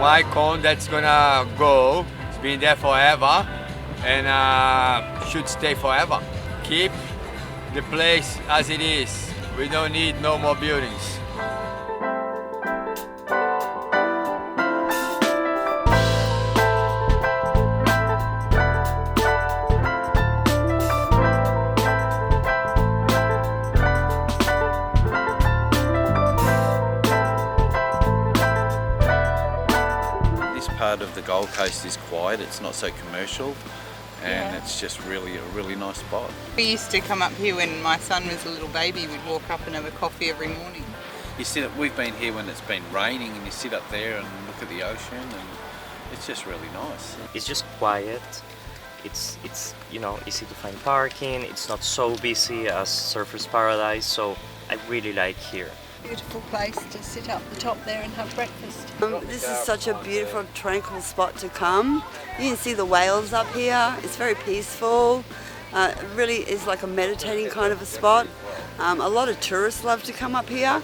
icon that's gonna go. It's been there forever and should stay forever. Keep the place as it is. We don't need no more buildings. Part of the Gold Coast is quiet, it's not so commercial, and it's just really a really nice spot. We used to come up here when my son was a little baby. We'd walk up and have a coffee every morning. We've been here when it's been raining and you sit up there and look at the ocean, and it's just really nice. It's just quiet. It's easy to find parking. It's not so busy as Surfers Paradise, so I really like here. Beautiful place to sit up the top there and have breakfast. This is such a beautiful, tranquil spot to come. You can see the whales up here. It's very peaceful. It really is like a meditating kind of a spot. A lot of tourists love to come up here.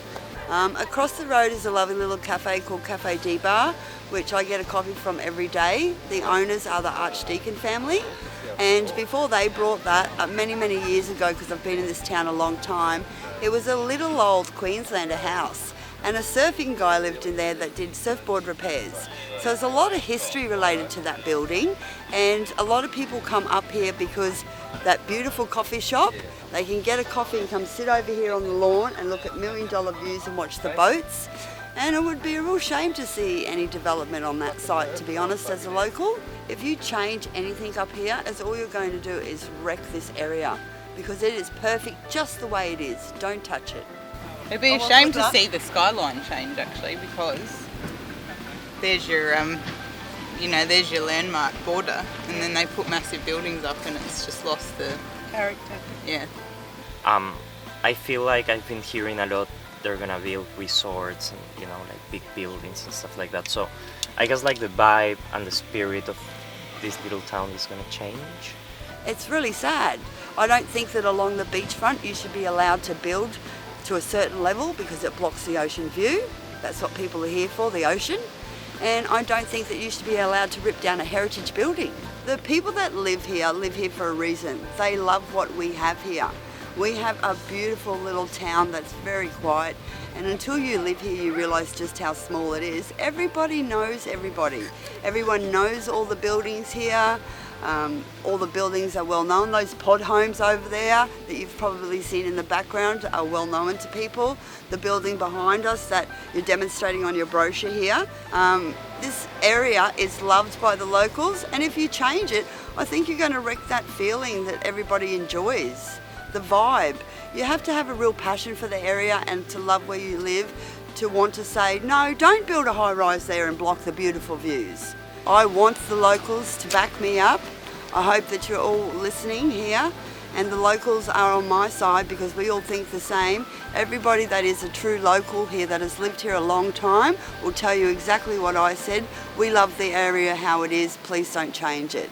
Across the road is a lovely little cafe called Cafe Dbar, which I get a coffee from every day. The owners are the Archdeacon family. And before they brought that, many, many years ago, because I've been in this town a long time, it was a little old Queenslander house, and a surfing guy lived in there that did surfboard repairs. So there's a lot of history related to that building, and a lot of people come up here because that beautiful coffee shop, they can get a coffee and come sit over here on the lawn and look at million-dollar views and watch the boats. And it would be a real shame to see any development on that site, to be honest, as a local. If you change anything up here, all you're going to do is wreck this area, because it is perfect just the way it is. Don't touch it. It'd be a shame to see the skyline change, actually, because there's your, there's your landmark border, and then they put massive buildings up, and it's just lost the Character. Yeah. I feel like I've been hearing a lot they're gonna build resorts and like big buildings and stuff like that. So I guess like the vibe and the spirit of this little town is gonna change. It's really sad. I don't think that along the beachfront you should be allowed to build to a certain level because it blocks the ocean view. That's what people are here for, the ocean. And I don't think that you should be allowed to rip down a heritage building. The people that live here for a reason. They love what we have here. We have a beautiful little town that's very quiet, and until you live here you realise just how small it is. Everybody knows everybody. Everyone knows all the buildings here. All the buildings are well known. Those pod homes over there that you've probably seen in the background are well known to people. The building behind us that you're demonstrating on your brochure here, this area is loved by the locals, and if you change it, I think you're going to wreck that feeling that everybody enjoys. The vibe. You have to have a real passion for the area and to love where you live to want to say, no, don't build a high rise there and block the beautiful views. I want the locals to back me up. I hope that you're all listening here, and the locals are on my side because we all think the same. Everybody that is a true local here that has lived here a long time will tell you exactly what I said. We love the area how it is. Please don't change it.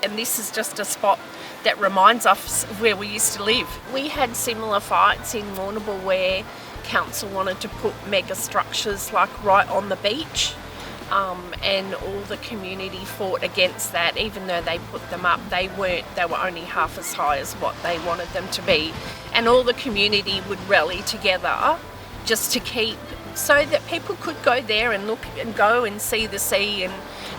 And this is just a spot that reminds us of where we used to live. We had similar fights in Warrnambool where council wanted to put mega structures like right on the beach, and all the community fought against that. Even though they put them up, they were only half as high as what they wanted them to be, and all the community would rally together just to keep, so that people could go there and look and go and see the sea and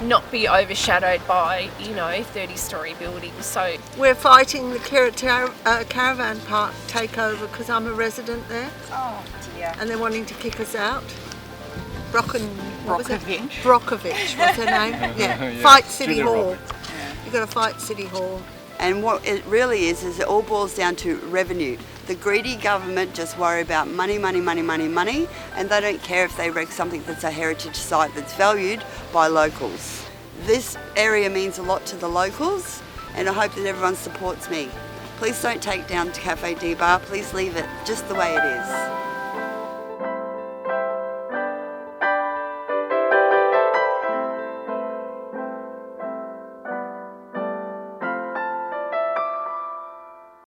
not be overshadowed by 30-storey buildings. So We're fighting the caravan park takeover because I'm a resident there. oh dear. And they're wanting to kick us out. Brockovich. Brockovich, what's her name? Yeah. Fight City Hall. You've got to fight City Hall. And what it really is it all boils down to revenue. The greedy government just worry about money, money, money, money, money, and they don't care if they wreck something that's a heritage site that's valued by locals. This area means a lot to the locals, and I hope that everyone supports me. Please don't take down Cafe Dbar. Please leave it just the way it is.